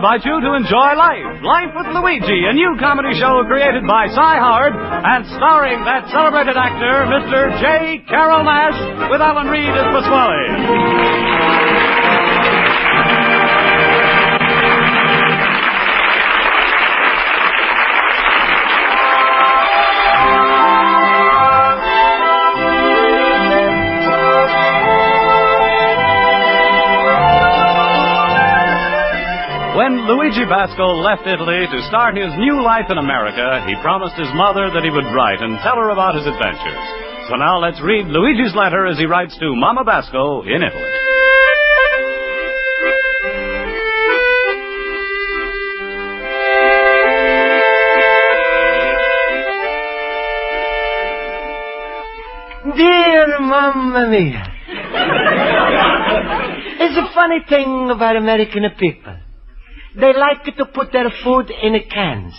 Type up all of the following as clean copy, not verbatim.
invite you to enjoy Life with Luigi, a new comedy show created by Cy Howard and starring that celebrated actor, Mr. J.Carrol Nash, with Alan Reed as Pasquale. When Luigi Basco left Italy to start his new life in America, he promised his mother that he would write and tell her about his adventures. So now let's read Luigi's letter as he writes to Mama Basco in Italy. Dear Mamma Mia, it's a funny thing about American people. They like to put their food in cans.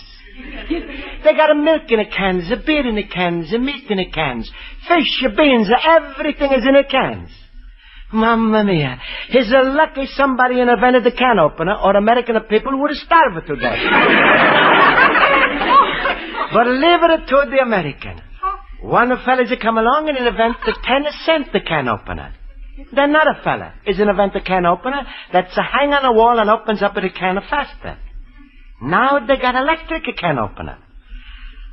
They got a milk in a cans, a beer in a cans, a meat in a cans, fish, beans, everything is in a cans. Mamma mia, he's a lucky somebody invented the can opener, or American people would have starved to death. But leave it to the American. One fella is come along and invent the 10-cent can opener. Then another fella is an invent a can opener that's a hang on a wall and opens up the can faster. Now they got electric can opener.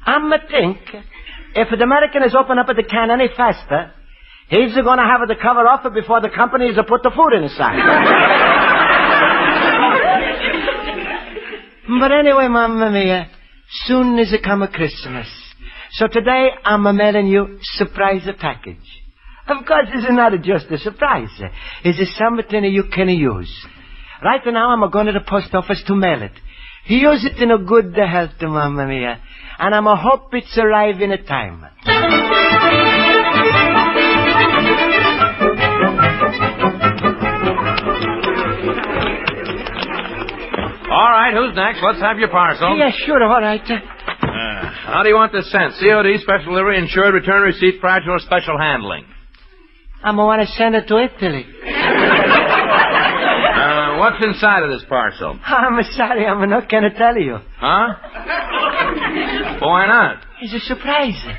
I'm think if the American is open up the can any faster, he's going to have the cover off it before the companies put the food inside. But anyway, Mamma Mia, soon is come Christmas. So today I'm mailing you surprise package. Of course, it's not just a surprise. It's something you can use. Right now, I'm going to the post office to mail it. Use it in a good health, Mamma Mia. And I'm hope it's arrive in a time. All right, who's next? Let's have your parcel. Yeah, sure, all right. How do you want this sent? COD, special delivery, insured, return receipt, fragile, or special handling? I'm going to send it to Italy. What's inside of this parcel? I'm sorry, I'm not going to tell you. Huh? Why not? It's a surprise. No,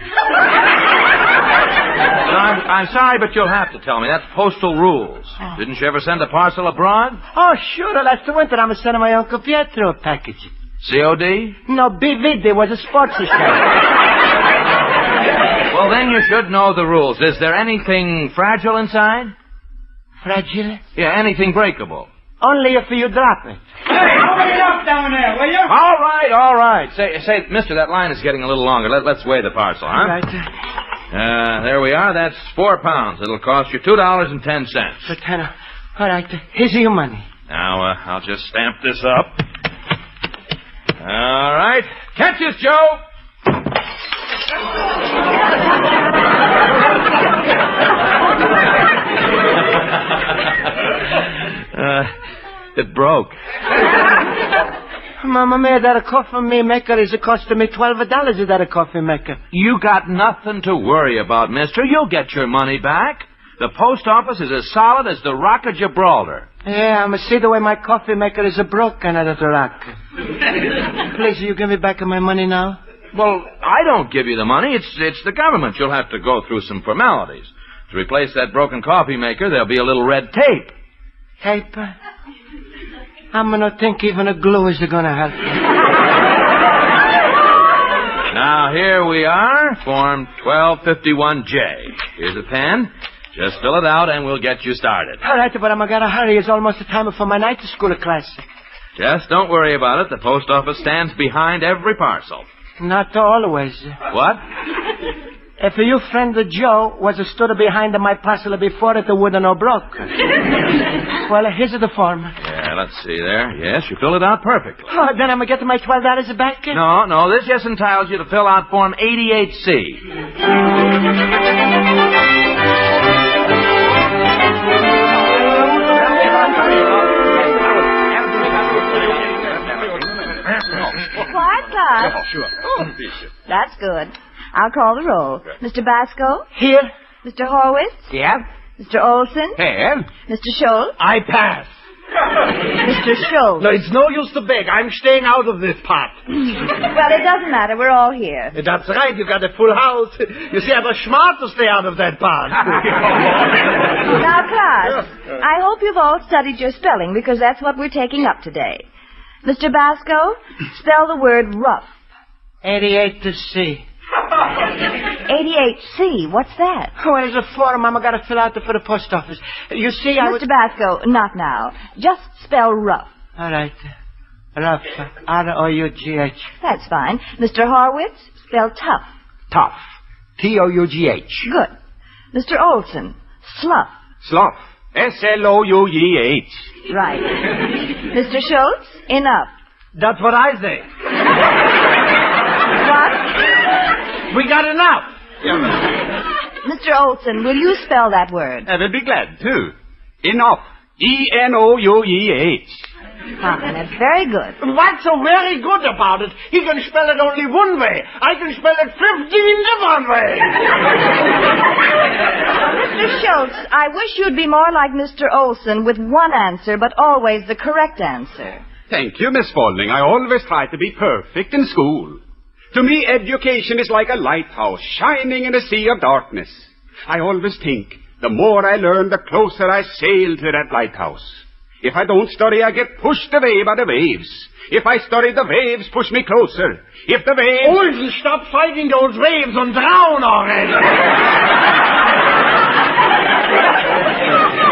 I'm sorry, but you'll have to tell me. That's postal rules. Oh. Didn't you ever send a parcel abroad? Oh, sure. Last winter, I'm sending my Uncle Pietro a package. COD? No, BV. There was a sports show. Well, then you should know the rules. Is there anything fragile inside? Fragile? Yeah, anything breakable. Only if you drop it. Hey, open it up down there, will you? All right. Say, mister, that line is getting a little longer. Let's weigh the parcel, huh? All right. There we are. That's 4 pounds. It'll cost you $2.10. So, all right. Here's your money. Now, I'll just stamp this up. All right. Catch us, Joe. It broke. Mamma mia, that coffee maker is costing me $12. That coffee maker. You got nothing to worry about, mister. You'll get your money back. The post office is as solid as the Rock of Gibraltar. Yeah, I'm see the way my coffee maker is broken out of the rock. Please, you give me back my money now? Well, I don't give you the money. It's the government. You'll have to go through some formalities. To replace that broken coffee maker, there'll be a little red tape. Tape? I'm going to think even a glue is going to help me. Now, here we are, Form 1251J. Here's a pen. Just fill it out, and we'll get you started. All right, but I'm going to hurry. It's almost the time for my night school class. Just don't worry about it. The post office stands behind every parcel. Not always. What? If your friend Joe was stood behind my parcel before it would have no broke. Well, here's the form. Yeah, let's see there. Yes, you filled it out perfectly. Oh, then I'm going to get my $12 back? No, this just entitles you to fill out Form 88C. Quiet class. Sure. That's good. I'll call the roll. Mr. Basco? Here. Mr. Horwitz? Yeah? Mr. Olson? Here. Mr. Schultz? I pass. Mr. Schultz. No, it's no use to beg. I'm staying out of this pot. Well, it doesn't matter. We're all here. That's right. You got a full house. You see, I was smart to stay out of that pot. Now, class, I hope you've all studied your spelling because that's what we're taking up today. Mr. Basco, spell the word rough. 88 to C. 88C, what's that? Oh, there's a form I'm got to fill out for the post office. You see, Mr. Basco, not now. Just spell rough. All right. Rough. R-O-U-G-H. That's fine. Mr. Horwitz, spell tough. Tough. T-O-U-G-H. Good. Mr. Olson, slough. Slough. S-L-O-U-G-H. Right. Mr. Schultz, enough. That's what I say. What? We got enough. Mr. Olson, will you spell that word? I will be glad to. Enough. E-N-O-U-E-H. Fine, very good. What's so very good about it? He can spell it only one way. I can spell it 15 different ways. Mr. Schultz, I wish you'd be more like Mr. Olson with one answer, but always the correct answer. Thank you, Miss Spaulding. I always try to be perfect in school. To me, education is like a lighthouse shining in a sea of darkness. I always think, the more I learn, the closer I sail to that lighthouse. If I don't study, I get pushed away by the waves. If I study, the waves push me closer. If the waves... Olson, stop fighting those waves and drown already.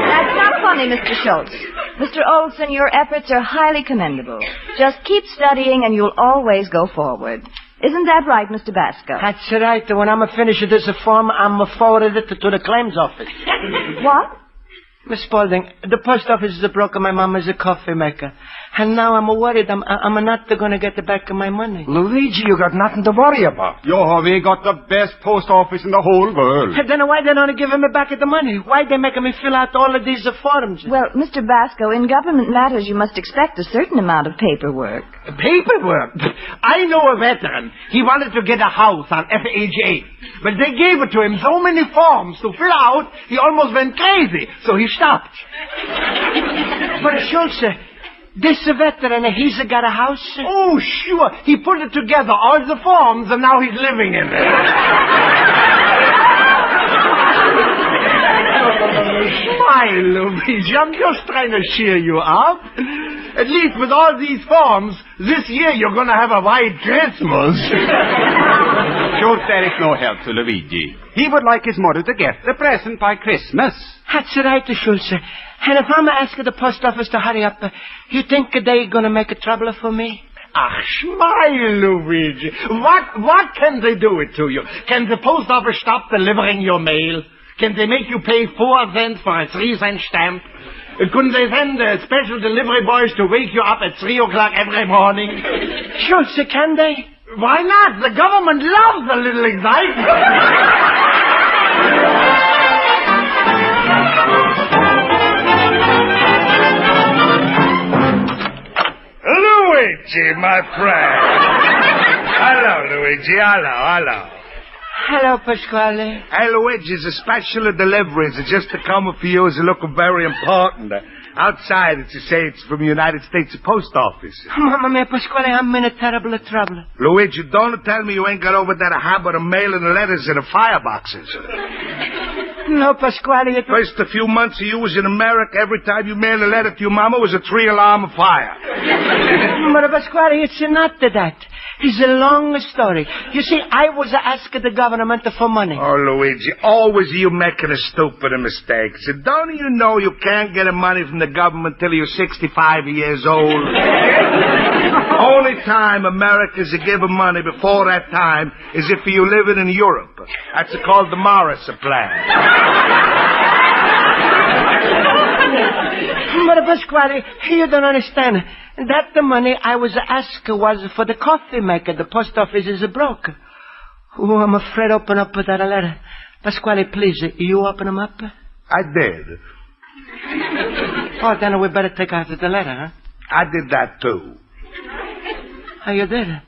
That's not funny, Mr. Schultz. Mr. Olson, your efforts are highly commendable. Just keep studying and you'll always go forward. Isn't that right, Mr. Basco? That's right. When I'm finished with this form, I'm forwarded it to the claims office. What? Miss Spaulding, the post office is broken. My mom is a coffee maker. And now I'm worried I'm not going to get back my money. Luigi, you got nothing to worry about. We got the best post office in the whole world. Then why they don't give me back the money? Why they making me fill out all of these forms? Well, Mr. Basco, in government matters you must expect a certain amount of paperwork. Paperwork? I know a veteran. He wanted to get a house on FHA. But they gave it to him so many forms to fill out, he almost went crazy. So he stopped. But Schultz, this veteran, he's got a house? Oh, sure. He put it together, all the forms, and now he's living in it. Smile, Luigi. I'm just trying to cheer you up. At least with all these forms, this year you're going to have a white Christmas. Schultz, there is no help to Luigi. He would like his mother to get the present by Christmas. That's right, Schultz. And if I'm asking the post office to hurry up, you think they're going to make a trouble for me? Ah, smile, Luigi. What can they do it to you? Can the post office stop delivering your mail? Can they make you pay 4 cents for a 3-cent stamp? Couldn't they send special delivery boys to wake you up at 3 o'clock every morning? Schultz, can they? Why not? The government loves a little excitement. Luigi, my friend. Hello, Luigi. Hello. Hello, Pasquale. Hey, Luigi, it's a special delivery. It's just to come for you. It's looking very important. Outside, it's to say it's from the United States Post Office. Mamma mia, Pasquale, I'm in a terrible trouble. Luigi, don't tell me you ain't got over that habit of mailing the letters in the fireboxes. No, Pasquale, it was... First, a few months of you was in America. Every time you mailed a letter to your mama, it was a 3-alarm fire. But, Pasquale, it's not that. It's a long story. You see, I was asking the government for money. Oh, Luigi, always you making a stupid mistake. So don't you know you can't get money from the government till you're 65 years old? Only time Americans are giving money before that time is if you're living in Europe. That's called the Morris Plan. But, Pasquale, you don't understand. That the money I was asking was for the coffee maker. The post office is broke. Oh, I'm afraid open up that letter. Pasquale, please, you open them up? I did. Oh, then we better take out the letter, huh? I did that, too. Oh, you did?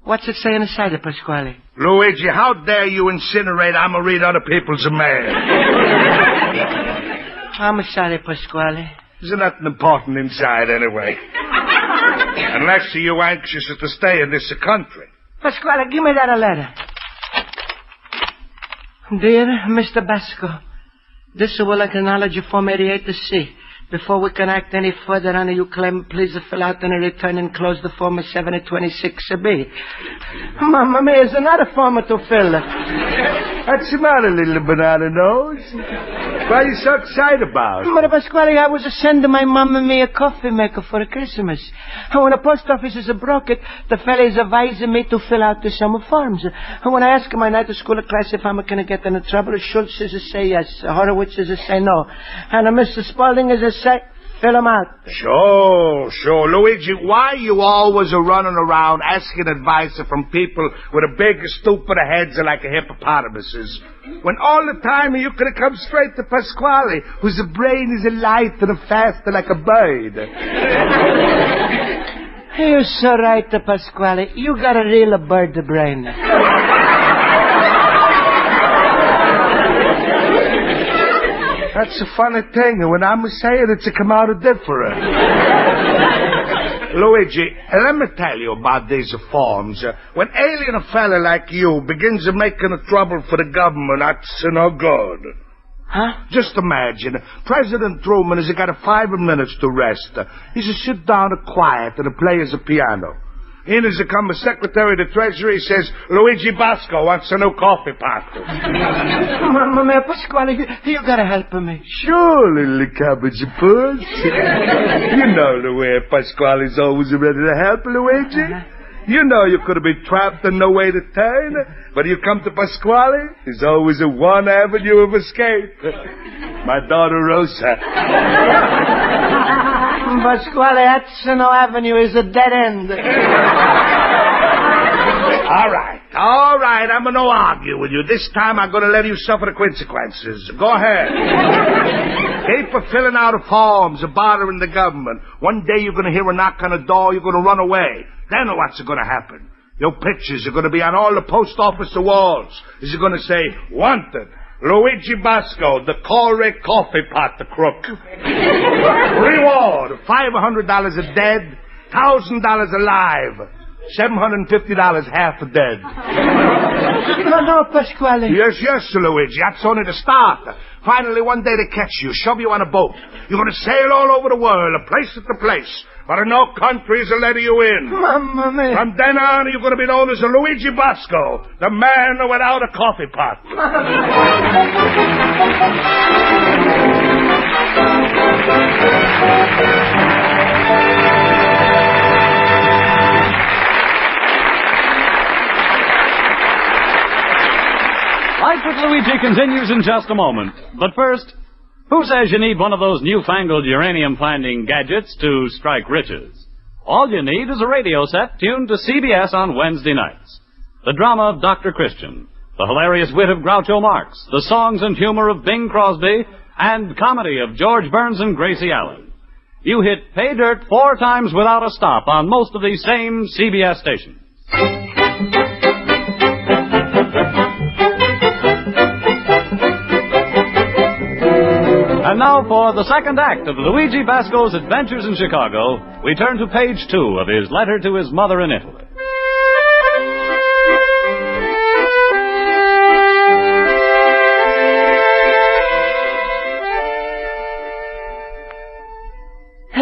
What's it say inside it, Pasquale? Luigi, how dare you incinerate I'm going to read other people's mail? I'm sorry, Pasquale. There's nothing important inside anyway. Unless you're anxious to stay in this country. Pasquale, give me that letter. Dear Mr. Basco, this will acknowledge Form 88C. Before we can act any further on you claim, please fill out and return and close the Form 7026B. Mamma mia, it's another form to fill. What's the matter, little banana nose? What are you so excited about? Mother Pasquale, I was sending my mom and me a coffee maker for Christmas. And when the post office broke it, the fella is advising me to fill out some forms. And when I ask my night school class if I'm going to get into trouble, Schultz is say yes, Horowitz is say no. And Mr. Spaulding is say, fill them out. Sure. Luigi, why are you always running around asking advice from people with a big, stupid heads like a hippopotamus's? When all the time you could have come straight to Pasquale, whose brain is light and fast like a bird. You're so right, Pasquale. You got a real bird brain. That's a funny thing. When I'm saying it's come out different. Luigi, let me tell you about these forms. When alien fella like you begins making trouble for the government, that's no good. Huh? Just imagine, President Truman has got 5 minutes to rest. He's to sit down quiet and play his piano. In as comes Secretary of the Treasury, says, Luigi Basco wants a new coffee pot. Mamma mia, Pasquale, you gotta help me. Sure, little cabbage puss. You know the way Pasquale's always ready to help, Luigi. You know you could have been trapped and no way to turn, but you come to Pasquale, there's always one avenue of escape. My daughter Rosa. Pasquale, that's no avenue, is a dead end. All right, I'm going to argue with you. This time I'm going to let you suffer the consequences. Go ahead. Keep filling out forms, bothering the government. One day you're going to hear a knock on the door, you're going to run away. Then what's going to happen? Your pictures are going to be on all the post office walls. Is it going to say, wanted, Luigi Basco, the Corey coffee pot crook. Reward, $500 a dead, $1,000 alive, $750 half dead. No, Pasquale. Yes, Luigi, that's only the start. Finally, one day they catch you, shove you on a boat. You're going to sail all over the world, place to place. But no countries will let you in. Mamma mia. From then on, you're going to be known as Luigi Basco, the man without a coffee pot. Life with Luigi continues in just a moment. But first, who says you need one of those newfangled uranium-finding gadgets to strike riches? All you need is a radio set tuned to CBS on Wednesday nights. The drama of Dr. Christian, the hilarious wit of Groucho Marx, the songs and humor of Bing Crosby, and comedy of George Burns and Gracie Allen. You hit pay dirt 4 times without a stop on most of these same CBS stations. And now for the second act of Luigi Basco's Adventures in Chicago, we turn to page 2 of his letter to his mother in Italy.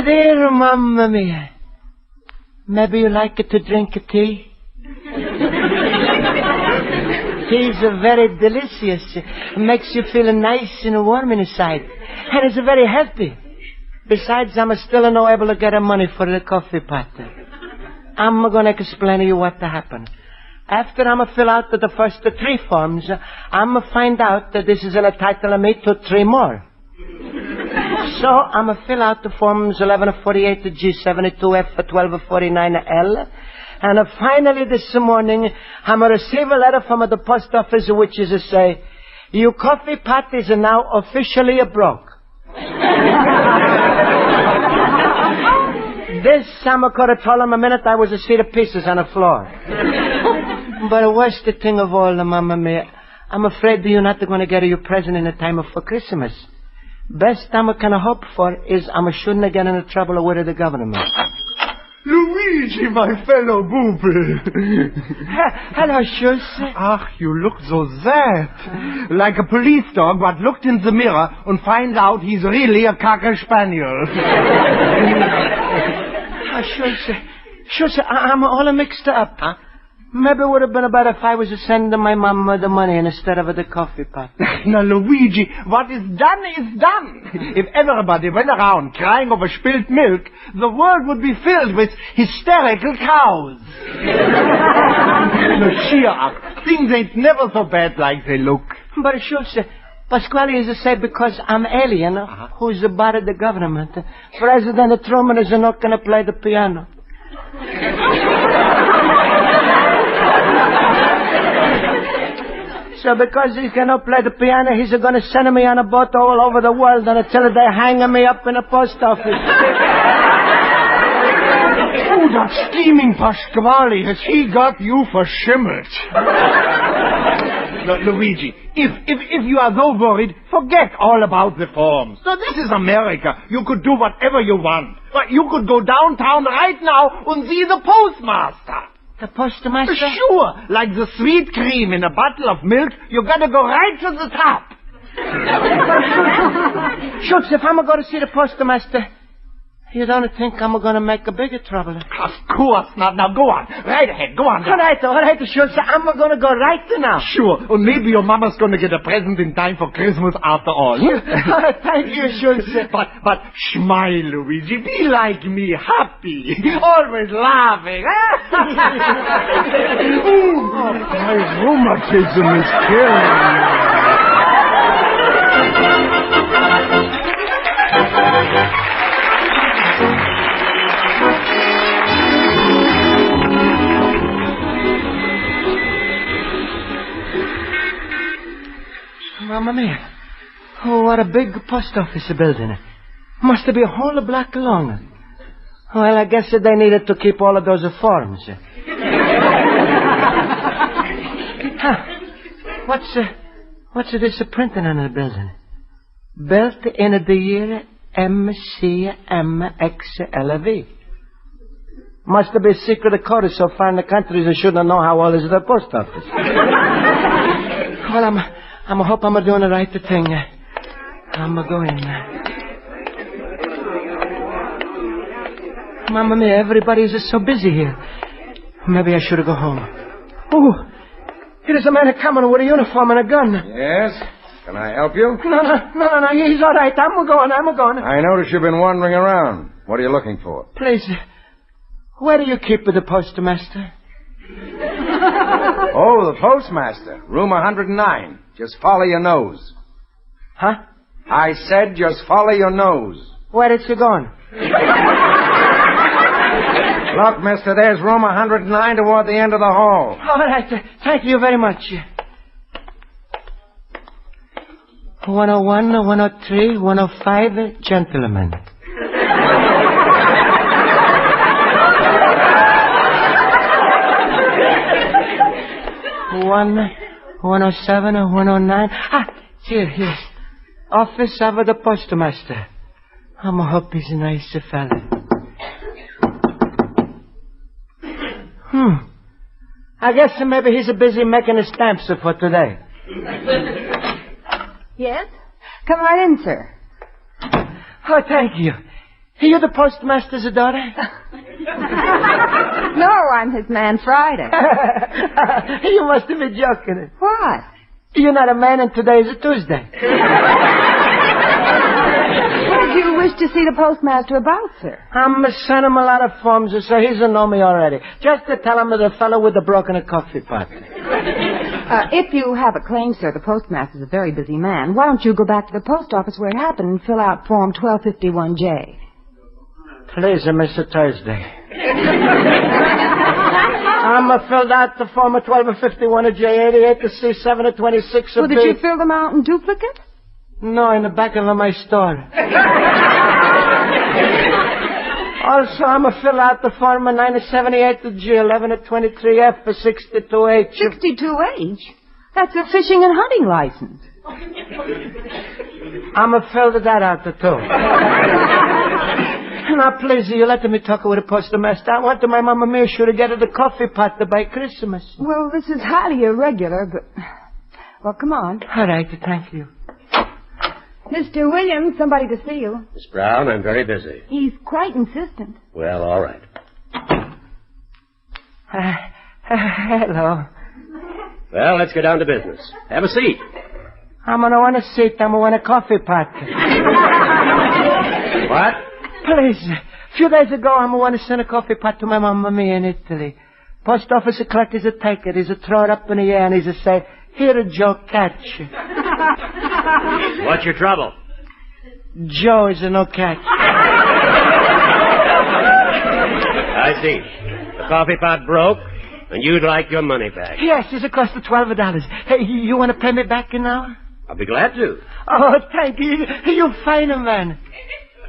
Dear Mamma mia, maybe you like to drink tea? Tea is very delicious. It makes you feel nice and warm inside. And it's very healthy. Besides, I'm still not able to get money for the coffee pot. I'm going to explain to you what happened. After I'm fill out the first 3 forms, I'm find out that this is an entitle me to 3 more. So I'm fill out the forms 1148G, 72F, 1249L. And finally this morning, I'm receive a letter from the post office which is say, your coffee pot is now officially broke. This I'm could have told him a minute I was a sheet of pieces on the floor. But the worst thing of all, Mamma mia, I'm afraid you're not going to get your present in the time for Christmas. Best I can hope for is I shouldn't get into trouble with the government. Luigi, my fellow booby. Hello, Schultz. Ach, you look so sad. Like a police dog what looked in the mirror and finds out he's really a cocker spaniel. Schultz, I'm all mixed up. Huh? Maybe it would have been better if I was sending my mom the money instead of the coffee pot. Now, Luigi, what is done is done. If everybody went around crying over spilled milk, the world would be filled with hysterical cows. Now, cheer up. Things ain't never so bad like they look. But Schultz, Pasquale is said because I'm alien, who's about the government. President Truman is not going to play the piano. So because he cannot play the piano, he's going to send me on a boat all over the world until they hang me up in a post office. Oh, that steaming Pasquale, has he got you for shimmered? Now, Luigi, if you are so worried, forget all about the forms. So this is America. You could do whatever you want. But you could go downtown right now and see the postmaster. The postmaster? Sure. Like the sweet cream in a bottle of milk, you gotta go right to the top. Schultz, if I'm going to see the postmaster, you don't think I'm going to make a bigger trouble? Of course not. Now go on. Right ahead. Go on. All right, Schultz. I'm going to go right now. Sure. And maybe your mama's going to get a present in time for Christmas after all. Thank you, Schultz. But smile, Luigi. Be like me. Happy. Always laughing. Ooh, my rheumatism is killing me. Mamma mia. Oh, what a big post office building. Must be a whole block long. Well, I guess they needed to keep all of those forms. What's this printing on the building? Built in the year MCMXLV. Must be a secret code so far in the country they shouldn't know how old is the post office. Well, I hope I'm doing the right thing. I'm going. Mamma mia, everybody's so busy here. Maybe I should go home. Oh, here's a man coming with a uniform and a gun. Yes? Can I help you? No, he's all right. I'm going. I notice you've been wandering around. What are you looking for? Please, where do you keep the postmaster? Oh, the postmaster. Room 109. Just follow your nose. Huh? I said just follow your nose. Where is he going? Look, mister, there's room 109 toward the end of the hall. All right. Thank you very much. 101, 103, 105, gentlemen. 107 or 109. Here. Office of the postmaster. I hope he's a nice fella. I guess maybe he's busy making the stamps for today. Yes? Come right in, sir. Oh, thank you. You the postmaster's daughter? No, I'm his man Friday. You must have been joking. What? You're not a man and today is a Tuesday. What did you wish to see the postmaster about, sir? I'm sending him a lot of forms, so he's know me already. Just to tell him the fellow with the broken coffee pot. If you have a claim, sir, the postmaster's a very busy man. Why don't you go back to the post office where it happened and fill out Form 1251J? Please, Mr. Thursday. I'm filled out the form of 1251 of J88 to C7 of 26 of Well, did you fill them out in duplicate? No, in the back of my store. Also, I'm fill out the form of 978 of G11 of 23F for 62H. 62H? That's a fishing and hunting license. I'm a filled that out, too. Now, please, you let me talk with the postmaster. I want my Mamma Mia sure to get her the coffee pot to buy Christmas. Well, this is highly irregular, but... Well, come on. All right, thank you. Mr. Williams, somebody to see you. Miss Brown, I'm very busy. He's quite insistent. Well, all right. Hello. Well, let's get down to business. Have a seat. I'm gonna want a seat. I'm gonna want a coffee pot. What? Please. A few days ago, I'm gonna want to send a coffee pot to my Mamma Mia in Italy. Post office clerk is a take it. He's a throw it up in the air and he's a say, "Here, Joe, catch." What's your trouble? Joe is a no catch. I see. The coffee pot broke, and you'd like your money back. Yes, it's a cost of $12. Hey, you want to pay me back now? I'll be glad to. Oh, thank you. You fine man.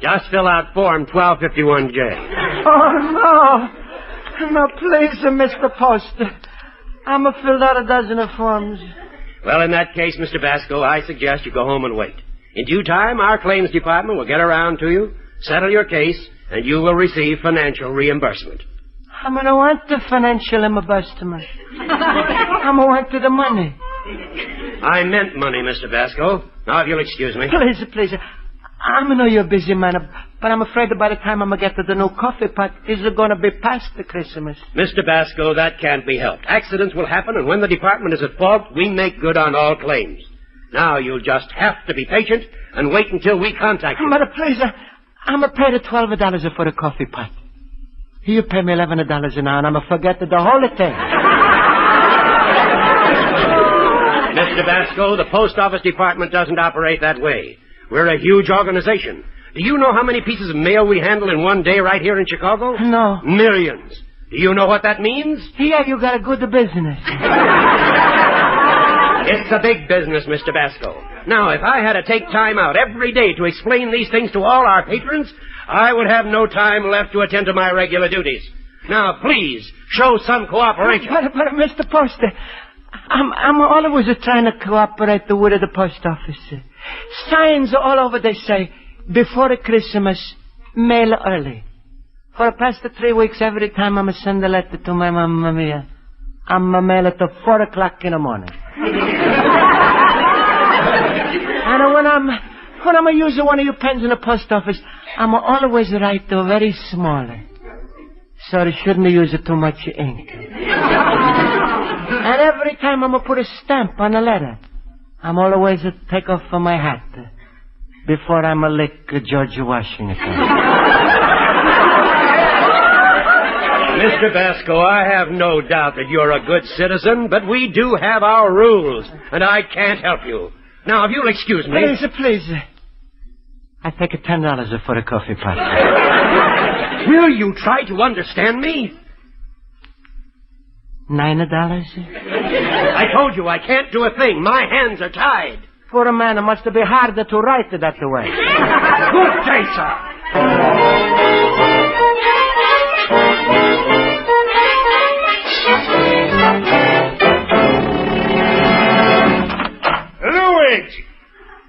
Just fill out form 1251J. Oh, no. No, please, Mr. Post. I'm a filled out a dozen of forms. Well, in that case, Mr. Basco, I suggest you go home and wait. In due time, our claims department will get around to you, settle your case, and you will receive financial reimbursement. I'm going to want the financial reimbursement. I'm going to want the money. I meant money, Mr. Basco. Now, if you'll excuse me. Please. I know you're a busy man, but I'm afraid that by the time I'm going to get to the new coffee pot, it's going to be past the Christmas. Mr. Basco, that can't be helped. Accidents will happen, and when the department is at fault, we make good on all claims. Now, you'll just have to be patient and wait until we contact you. But please, I'm going to pay the $12 for the coffee pot. You pay me $11 an hour, and I'm going to forget the whole thing. Mr. Basco, the post office department doesn't operate that way. We're a huge organization. Do you know how many pieces of mail we handle in one day right here in Chicago? No. Millions. Do you know what that means? Yeah, you got a good business. It's a big business, Mr. Basco. Now, if I had to take time out every day to explain these things to all our patrons, I would have no time left to attend to my regular duties. Now, please, show some cooperation. But Mr. Post, I'm always trying to cooperate with the post office. Signs all over, they say, before Christmas, mail early. For the past 3 weeks, every time I'm send a letter to my Mamma Mia, I'm a mail it at 4 o'clock in the morning. And when I'm using one of your pens in the post office, I'm always write very small, so they shouldn't use too much ink. And every time I'm put a stamp on a letter, I'm always take off my hat before I'm lick George Washington. Mr. Basco, I have no doubt that you're a good citizen, but we do have our rules, and I can't help you. Now, if you'll excuse me... Please. I take $10 for a coffee pot. Will you try to understand me? $9? I told you I can't do a thing. My hands are tied. For a man, it must be harder to write that way. Good day, sir. Luigi!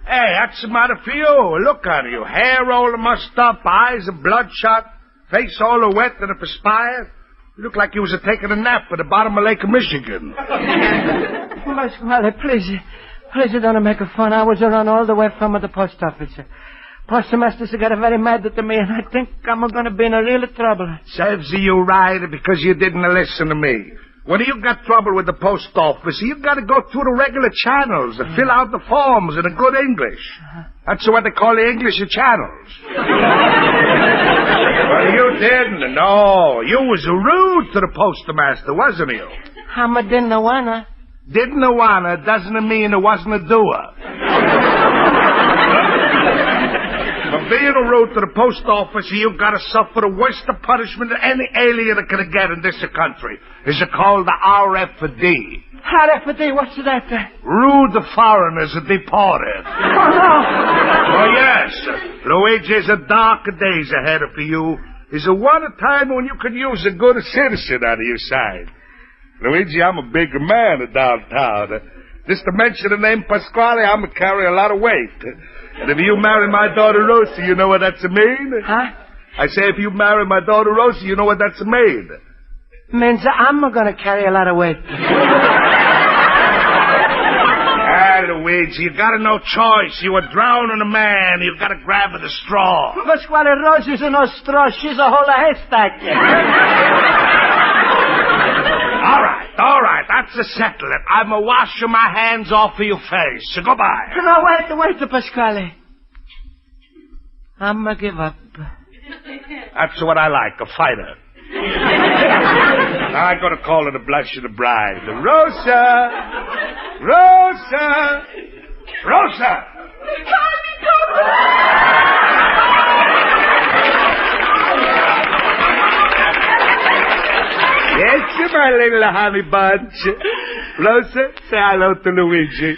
Hey, what's the matter for you? Look at you. Hair all mussed up, eyes are bloodshot, face all wet and perspired. You look like you was taking a nap at the bottom of Lake Michigan. Pasquale, please don't make fun. I was around all the way from the post office. Postmaster got very mad at me, and I think I'm going to be in a real trouble. Serves you right because you didn't listen to me. When you got trouble with the post office, you got to go through the regular channels and fill out the forms in a good English. That's what they call the English channels. Well, you didn't. No, you was rude to the postmaster, wasn't you? I'm a didn't wanna. Didn't wanna doesn't mean it wasn't a doer. For being rude to the post office, you gotta suffer the worst punishment that any alien can get in this country. It's called the RFD. RFD, what's that? Rude foreigners deported. Oh, no. Oh, yes. Luigi's a dark days ahead of you. Is a one time when you can use a good citizen on your side. Luigi, I'm a big man downtown. Just to mention the name Pasquale, I'm going to carry a lot of weight. And if you marry my daughter Rosie, you know what that's mean? Huh? I say if you marry my daughter Rosie, you know what that's mean? Means I'm going to carry a lot of weight. Luigi, you got no choice. You were drowning a man. You got to grab at the straw. Pasquale, Rosie's no straw. She's a whole haystack. All right. That's a settle it. I'm a washing my hands off of your face. So goodbye. No, wait, Pasquale. I'm going to give up. That's what I like, a fighter. Now I'm going to call her the blush of the bride. Rosa! Yes, my little honey bunch. Rosa, say hello to Luigi.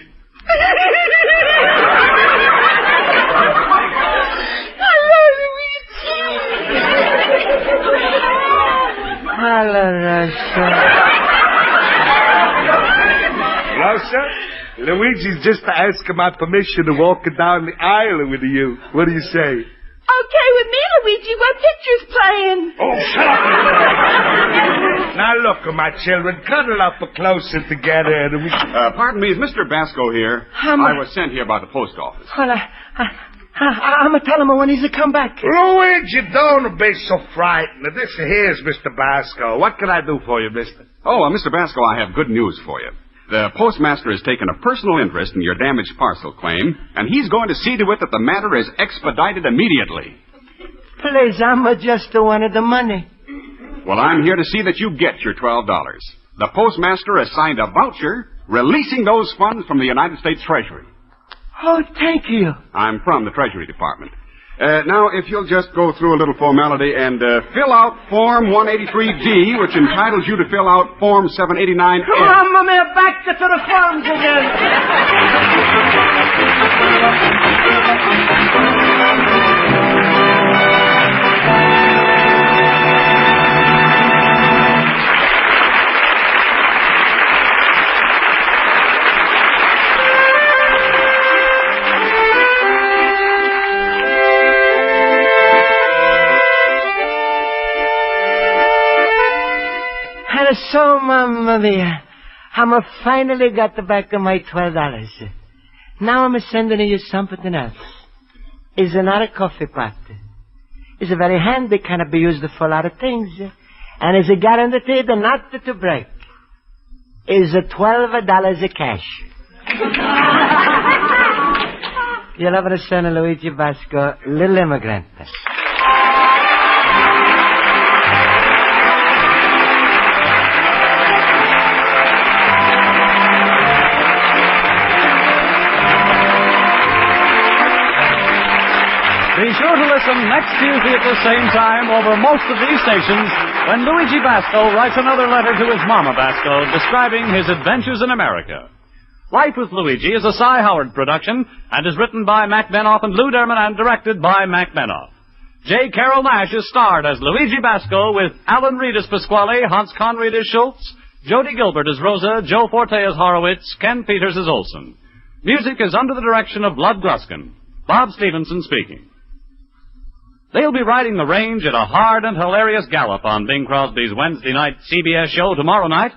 Hello, Rosa. Rosa, Luigi's just asking my permission to walk down the aisle with you. What do you say? Okay with me, Luigi. What picture's playing? Oh, shut up! Now look, my children, cuddle up closer together. And Pardon me, is Mr. Basco here? I was sent here by the post office. Well, I'm going to tell him when he's to come back. Luigi, don't be so frightened. This here's Mr. Basco. What can I do for you, mister? Oh, Mr. Basco, I have good news for you. The postmaster has taken a personal interest in your damaged parcel claim, and he's going to see to it that the matter is expedited immediately. Please, I'm just wanted the money. Well, I'm here to see that you get your $12. The postmaster has signed a voucher releasing those funds from the United States Treasury. Oh, thank you. I'm from the Treasury Department. Now, if you'll just go through a little formality and fill out Form 183D, which entitles you to fill out Form 789F. I'm back to the forms again. So, Mamma Mia, I'm finally got the back of my $12. Now I'm sending you something else. It's not a coffee pot. It's a very handy, kind of be used for a lot of things. And it's guaranteed not to break. It's $12 of cash. You'll have a son, Luigi Basco, little immigrant. Be sure to listen next Tuesday at the same time over most of these stations when Luigi Basco writes another letter to his Mama Basco describing his adventures in America. Life with Luigi is a Cy Howard production and is written by Mac Benoff and Lou Derman and directed by Mac Benoff. J.Carrol Nash is starred as Luigi Basco with Alan Reed as Pasquale, Hans Conried as Schultz, Jody Gilbert as Rosa, Joe Forte as Horowitz, Ken Peters as Olson. Music is under the direction of Lud Gluskin. Bob Stevenson speaking. They'll be riding the range at a hard and hilarious gallop on Bing Crosby's Wednesday night CBS show tomorrow night.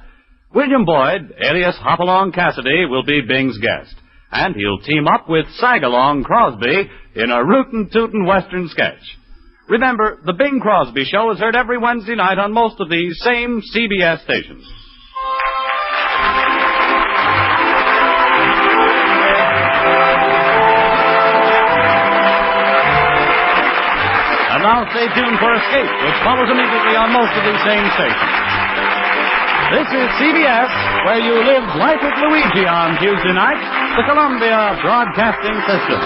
William Boyd, alias Hopalong Cassidy, will be Bing's guest. And he'll team up with Sagalong Crosby in a rootin' tootin' western sketch. Remember, the Bing Crosby show is heard every Wednesday night on most of these same CBS stations. And now stay tuned for Escape, which follows immediately on most of these same stations. This is CBS, where you live Life with Luigi on Tuesday night, the Columbia Broadcasting System.